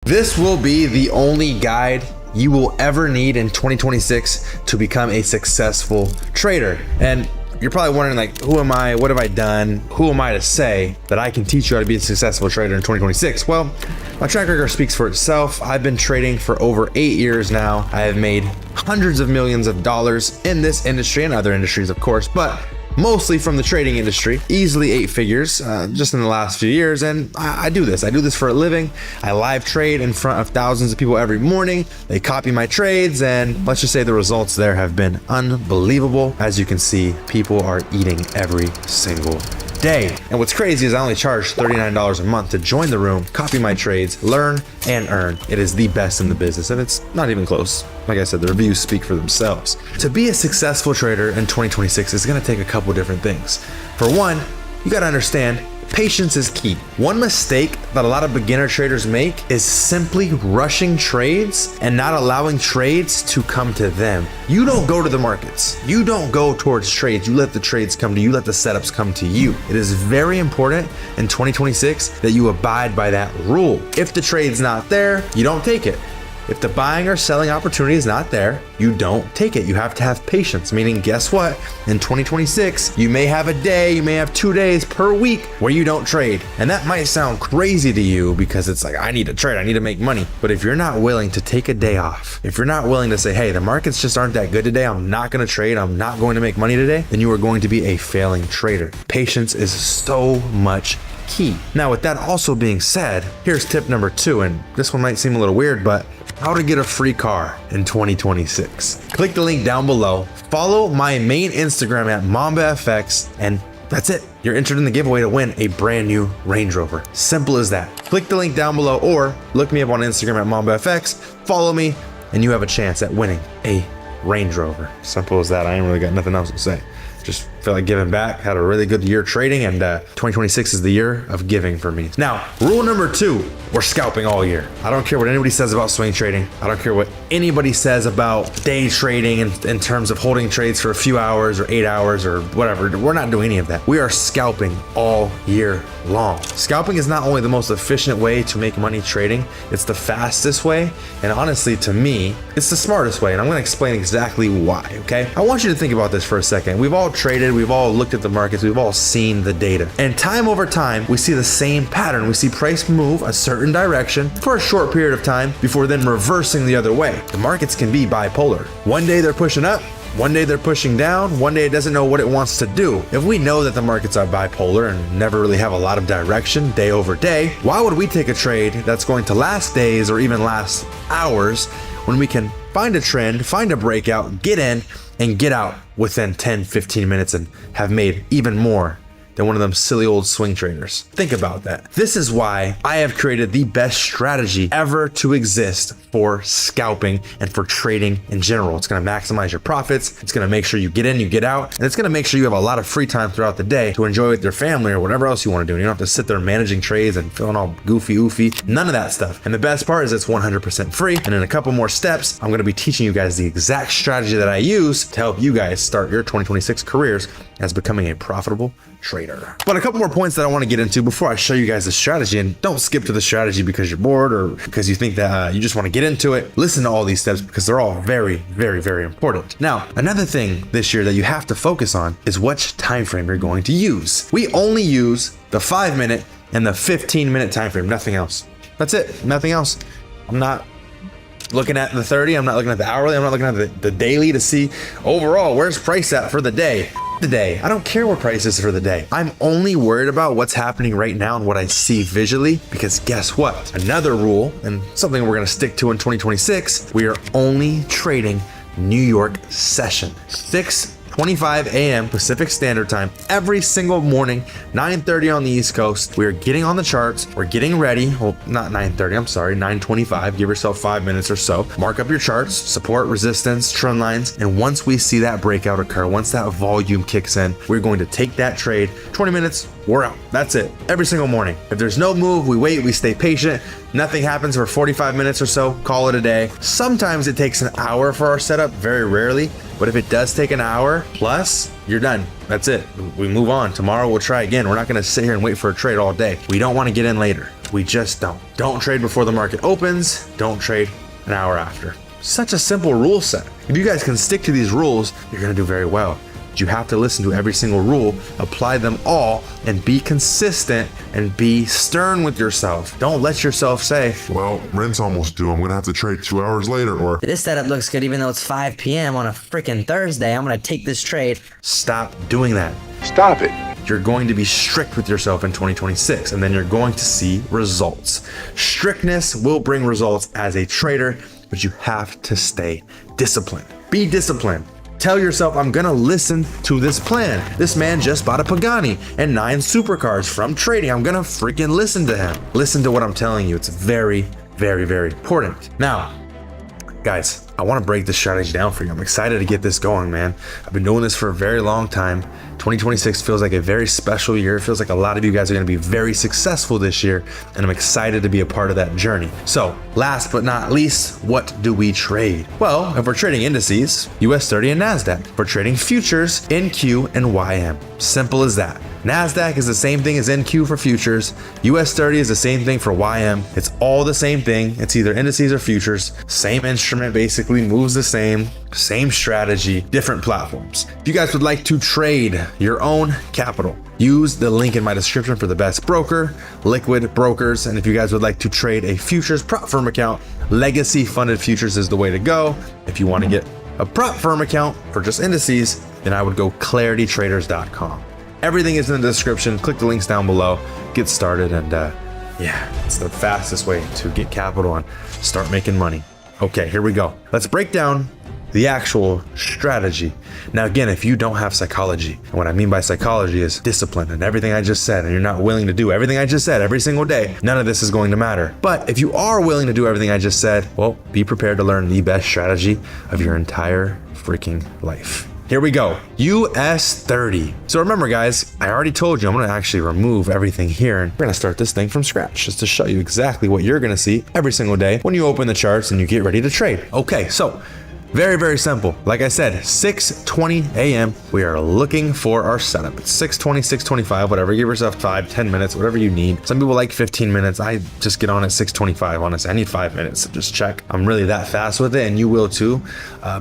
This will be the only guide you will ever need in 2026 to become a successful trader. And you're probably wondering, like, who am I? What have I done? Who am I to say that I can teach you how to be a successful trader in 2026? Well, my track record speaks for itself. I've been trading for over 8 years now. I have made hundreds of millions of dollars in this industry and other industries, of course, but mostly from the trading industry, easily 8 figures just in the last few years. And I do this for a living. I live trade in front of thousands of people every morning. They copy my trades, and let's just say the results there have been unbelievable. As you can see, people are eating every single day. And what's crazy is I only charge $39 a month to join the room, copy my trades, learn and earn. It is the best in the business, and it's not even close. Like I said, the reviews speak for themselves. To be a successful trader in 2026 is going to take a couple different things. For one, you got to understand patience is key. One mistake that a lot of beginner traders make is simply rushing trades and not allowing trades to come to them. You don't go to the markets. You don't go towards trades. You let the trades come to you. Let the setups come to you. It is very important in 2026 that you abide by that rule. If the trade's not there, you don't take it. If the buying or selling opportunity is not there, you don't take it. You have to have patience, meaning guess what? In 2026, you may have a day, you may have 2 days per week where you don't trade. And that might sound crazy to you because it's like, I need to trade, I need to make money. But if you're not willing to take a day off, if you're not willing to say, hey, the markets just aren't that good today, I'm not gonna trade, I'm not going to make money today, then you are going to be a failing trader. Patience is so much key. Now, with that also being said, here's tip number 2, and this one might seem a little weird, but how to get a free car in 2026. Click the link down below, follow my main Instagram at MambaFX, and that's it. You're entered in the giveaway to win a brand new Range Rover. Simple as that. Click the link down below or look me up on Instagram at MambaFX, follow me, and you have a chance at winning a Range Rover. Simple as that. I ain't really got nothing else to say. Just feel like giving back. Had a really good year trading, and 2026 is the year of giving for me. Now, rule number 2, we're scalping all year. I don't care what anybody says about swing trading. I don't care what anybody says about day trading in terms of holding trades for a few hours or 8 hours or whatever. We're not doing any of that. We are scalping all year long. Scalping is not only the most efficient way to make money trading, it's the fastest way, and honestly, to me, it's the smartest way, and I'm gonna explain exactly why, okay? I want you to think about this for a second. We've all traded, we've all looked at the markets, we've all seen the data. And time over time, we see the same pattern. We see price move a certain direction for a short period of time before then reversing the other way. The markets can be bipolar. One day they're pushing up, one day they're pushing down, one day it doesn't know what it wants to do. If we know that the markets are bipolar and never really have a lot of direction day over day, why would we take a trade that's going to last days or even last hours when we can find a trend, find a breakout, get in and get out within 10, 15 minutes and have made even more than one of them silly old swing traders? Think about that. This is why I have created the best strategy ever to exist for scalping and for trading in general. It's gonna maximize your profits. It's gonna make sure you get in, you get out, and it's gonna make sure you have a lot of free time throughout the day to enjoy with your family or whatever else you wanna do. And you don't have to sit there managing trades and feeling all goofy, none of that stuff. And the best part is it's 100% free. And in a couple more steps, I'm gonna be teaching you guys the exact strategy that I use to help you guys start your 2026 careers as becoming a profitable trader. But a couple more points that I want to get into before I show you guys the strategy, and don't skip to the strategy because you're bored or because you think that you just want to get into it. Listen to all these steps because they're all very, very, very important. Now, another thing this year that you have to focus on is which time frame you're going to use. We only use the 5-minute and the 15-minute time frame, nothing else. That's it, nothing else. I'm not looking at the 30, I'm not looking at the hourly, I'm not looking at the daily to see overall where's price at for the day. I don't care what price is for the day. I'm only worried about what's happening right now and what I see visually, because guess what? Another rule, and something we're gonna stick to in 2026, we are only trading New York session. 6:25 a.m. Pacific Standard Time every single morning, 9:30 on the East Coast. We are getting on the charts. We're getting ready. Well, not 9:30, I'm sorry, 9:25. Give yourself 5 minutes or so. Mark up your charts, support, resistance, trend lines. And once we see that breakout occur, once that volume kicks in, we're going to take that trade. 20 minutes, we're out. That's it. Every single morning. If there's no move, we wait, we stay patient. Nothing happens for 45 minutes or so, call it a day. Sometimes it takes an hour for our setup, very rarely. But if it does take an hour plus, you're done. That's it. We move on. Tomorrow we'll try again. We're not going to sit here and wait for a trade all day. We don't want to get in later. We just don't. Don't trade before the market opens. Don't trade an hour after. Such a simple rule set. If you guys can stick to these rules, you're gonna do very well. You have to listen to every single rule, apply them all, and be consistent and be stern with yourself. Don't let yourself say, well, rent's almost due. I'm gonna have to trade 2 hours later, or this setup looks good even though it's 5 p.m. on a freaking Thursday. I'm gonna take this trade. Stop doing that. stop it. You're going to be strict with yourself in 2026, and then you're going to see results. Strictness will bring results as a trader, but you have to stay disciplined. Be disciplined. Tell yourself, I'm gonna listen to this plan. This man just bought a Pagani and 9 supercars from trading. I'm gonna freaking listen to him. Listen to what I'm telling you. It's very, very, very important. Now, guys, I want to break this strategy down for you. I'm excited to get this going, man. I've been doing this for a very long time. 2026 feels like a very special year. It feels like a lot of you guys are going to be very successful this year, and I'm excited to be a part of that journey. So, last but not least, what do we trade? Well, if we're trading indices, US 30 and NASDAQ. If we're trading futures, NQ and YM. Simple as that. NASDAQ is the same thing as NQ for futures. US 30 is the same thing for YM. It's all the same thing. It's either indices or futures. Same instrument, basically moves the same strategy, different platforms. If you guys would like to trade your own capital, use the link in my description for the best broker, Liquid Brokers. And if you guys would like to trade a futures prop firm account, Legacy Funded Futures is the way to go. If you want to get a prop firm account for just indices, then I would go claritytraders.com. Everything is in the description. Click the links down below, get started, and yeah, it's the fastest way to get capital and start making money. Okay, here we go. Let's break down the actual strategy. Now, again, if you don't have psychology, and what I mean by psychology is discipline and everything I just said, and you're not willing to do everything I just said every single day, none of this is going to matter. But if you are willing to do everything I just said, well, be prepared to learn the best strategy of your entire freaking life. Here we go. US 30. So remember, guys, I already told you I'm gonna actually remove everything here, and we're gonna start this thing from scratch just to show you exactly what you're gonna see every single day when you open the charts and you get ready to trade. Okay, so very, very simple. Like I said, 6:20 a.m. we are looking for our setup. It's 6:20, 6:25, whatever. Give yourself 5-10 minutes, whatever you need. Some people like 15 minutes. I just get on at 6:25, honestly. I need 5 minutes to just check. I'm really that fast with it, and you will too.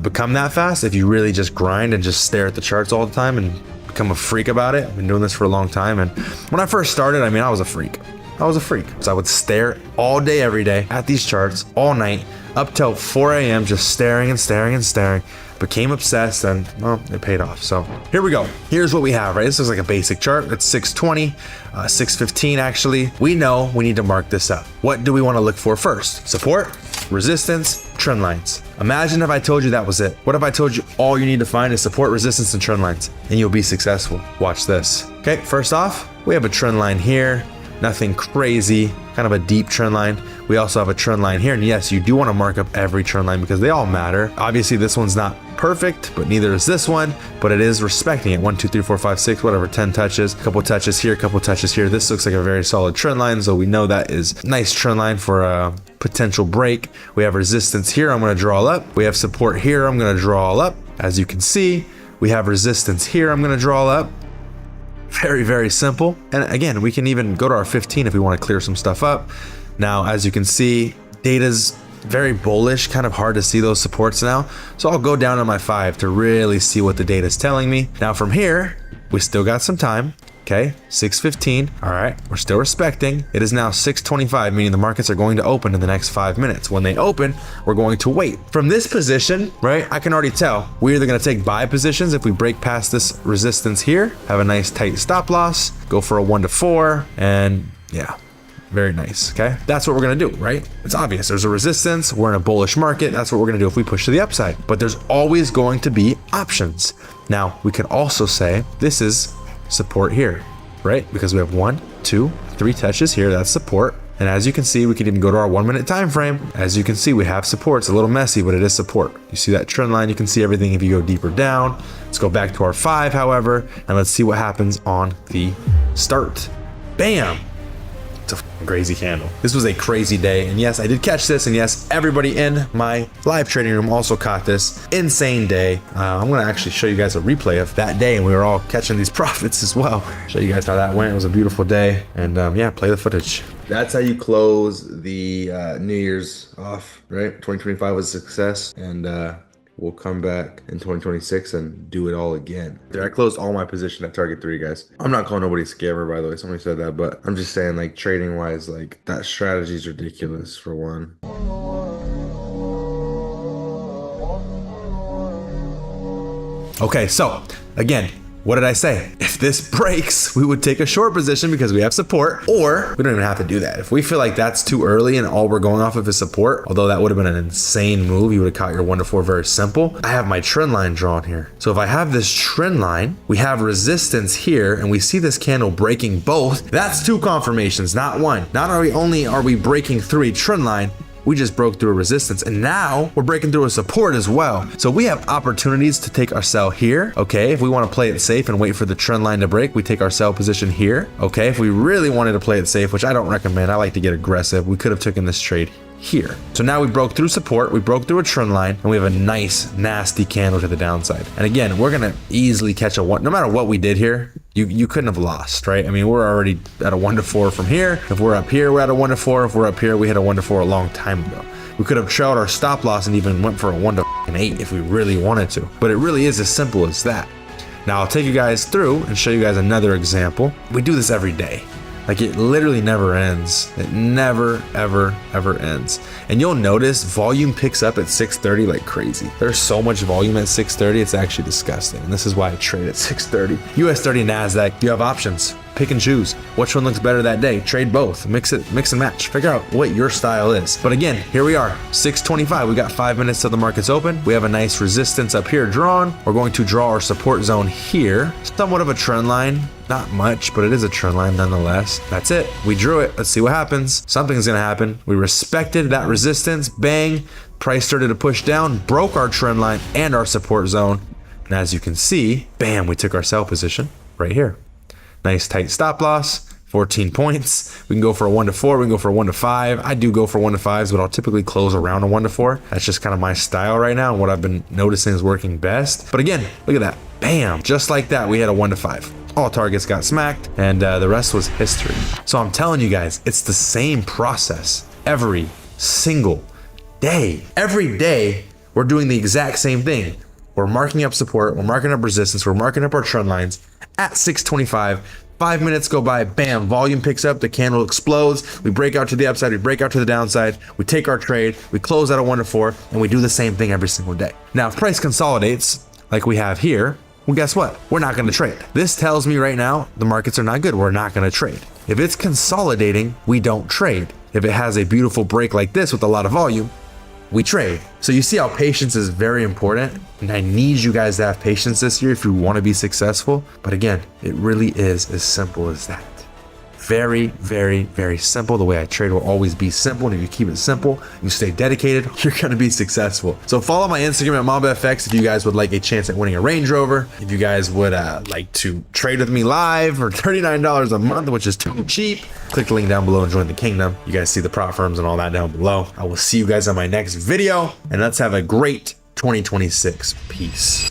Become that fast if you really just grind and just stare at the charts all the time and become a freak about it. I've been doing this for a long time, and when I first started, I mean, I was a freak. So I would stare all day, every day at these charts all night up till 4 a.m. just staring and staring and staring. Became obsessed, and well, it paid off. So here we go. Here's what we have, right? This is like a basic chart. It's 6:20, 6:15 actually. We know we need to mark this up. What do we want to look for first? Support, resistance, trend lines. Imagine if I told you that was it. What if I told you all you need to find is support, resistance, and trend lines, and you'll be successful? Watch this. Okay, first off, we have a trend line here. Nothing crazy, kind of a deep trend line. We also have a trend line here, and yes, you do want to mark up every trend line because they all matter. Obviously, this one's not perfect, but neither is this one, but it is respecting it. 1, 2, 3, 4, 5, 6, whatever, 10 touches, a couple touches here, a couple touches here. This looks like a very solid trend line, so we know that is a nice trend line for a potential break. We have resistance here, I'm going to draw up. We have support here, I'm going to draw up. As you can see, we have resistance here, I'm going to draw up. Very, very simple. And again, we can even go to our 15 if we want to clear some stuff up. Now, as you can see, data's very bullish, kind of hard to see those supports now. So I'll go down to my 5 to really see what the data is telling me. Now from here, we still got some time. Okay, 6:15. All right, we're still respecting. It is now 6:25, meaning the markets are going to open in the next 5 minutes. When they open, we're going to wait. From this position, right, I can already tell we're either going to take buy positions if we break past this resistance here, have a nice tight stop loss, go for a 1 to 4, and yeah. Very nice, okay? That's what we're gonna do, right? It's obvious, there's a resistance, we're in a bullish market, that's what we're gonna do if we push to the upside. But there's always going to be options. Now, we can also say this is support here, right? Because we have 1, 2, 3 touches here, that's support. And as you can see, we can even go to our 1 minute time frame. As you can see, we have support. It's a little messy, but it is support. You see that trend line, you can see everything if you go deeper down. Let's go back to our 5, however, and let's see what happens on the start. Bam! It's a crazy candle. This was a crazy day, and yes, I did catch this, and yes, everybody in my live trading room also caught this. Insane day. I'm gonna actually show you guys a replay of that day, and we were all catching these profits as well. Show you guys how that went. It was a beautiful day, and yeah, play the footage. That's how you close the New Year's off, right? 2025 was a success, and we'll come back in 2026 and do it all again. There, I closed all my position at target 3, guys. I'm not calling nobody a scammer, by the way. Somebody said that, but I'm just saying, like, trading wise, like, that strategy is ridiculous for one. Okay, so again, what did I say? If this breaks, we would take a short position because we have support, or we don't even have to do that. If we feel like that's too early and all we're going off of is support, although that would have been an insane move, you would have caught your 1 to 4 very simple. I have my trend line drawn here. So if I have this trend line, we have resistance here, and we see this candle breaking both. That's 2 confirmations, not 1. Not only are we breaking through a trend line, we just broke through a resistance, and now we're breaking through a support as well. So we have opportunities to take our sell here. Okay, if we want to play it safe and wait for the trend line to break, we take our sell position here. Okay, if we really wanted to play it safe, which I don't recommend, I like to get aggressive, we could have taken this trade here. So now we broke through support, we broke through a trend line, and we have a nice nasty candle to the downside. And again, we're gonna easily catch a 1, no matter what we did here, you couldn't have lost, right? I mean, we're already at a 1 to 4 from here. If we're up here, we're at a 1 to 4. If we're up here, we had a 1 to 4 a long time ago. We could have trailed our stop loss and even went for a 1 to 8 if we really wanted to, but it really is as simple as that. Now I'll take you guys through and show you guys another example. We do this every day. Like, it literally never ends. It never, ever, ever ends. And you'll notice volume picks up at 6:30 like crazy. There's so much volume at 6:30, it's actually disgusting. And this is why I trade at 6:30. US 30 NASDAQ, you have options. Pick and choose. Which one looks better that day? Trade both. Mix and match. Figure out what your style is. But again, here we are, 6:25. We got 5 minutes till the market's open. We have a nice resistance up here drawn. We're going to draw our support zone here. Somewhat of a trend line. Not much, but it is a trend line nonetheless. That's it. We drew it. Let's see what happens. Something's gonna happen. We respected that resistance. Bang. Price started to push down, broke our trend line and our support zone. And as you can see, bam, we took our sell position right here. Nice tight stop loss, 14 points. We can go for a 1 to 4. We can go for a 1 to 5. I do go for 1 to 5s, but I'll typically close around a 1 to 4. That's just kind of my style right now and what I've been noticing is working best. But again, look at that. Bam, just like that, we had a 1 to 5. All targets got smacked, and the rest was history. So I'm telling you guys, it's the same process every single day. Every day, we're doing the exact same thing. We're marking up support, we're marking up resistance, we're marking up our trend lines at 6:25. 5 minutes go by, bam, volume picks up, the candle explodes, we break out to the upside, we break out to the downside, we take our trade, we close at a 1 to 4, and we do the same thing every single day. Now, if price consolidates, like we have here, well, guess what? We're not gonna trade. This tells me right now, the markets are not good, we're not gonna trade. If it's consolidating, we don't trade. If it has a beautiful break like this with a lot of volume, we trade. So you see how patience is very important, and I need you guys to have patience this year if you want to be successful. But again, it really is as simple as that. Very, very, very simple. The way I trade will always be simple, and if you keep it simple, you stay dedicated, you're gonna be successful. So follow my Instagram at MambaFX if you guys would like a chance at winning a Range Rover. If you guys would like to trade with me live for $39 a month, which is too cheap, click the link down below and join the kingdom. You guys see the prop firms and all that down below. I will see you guys on my next video, and let's have a great 2026. Peace.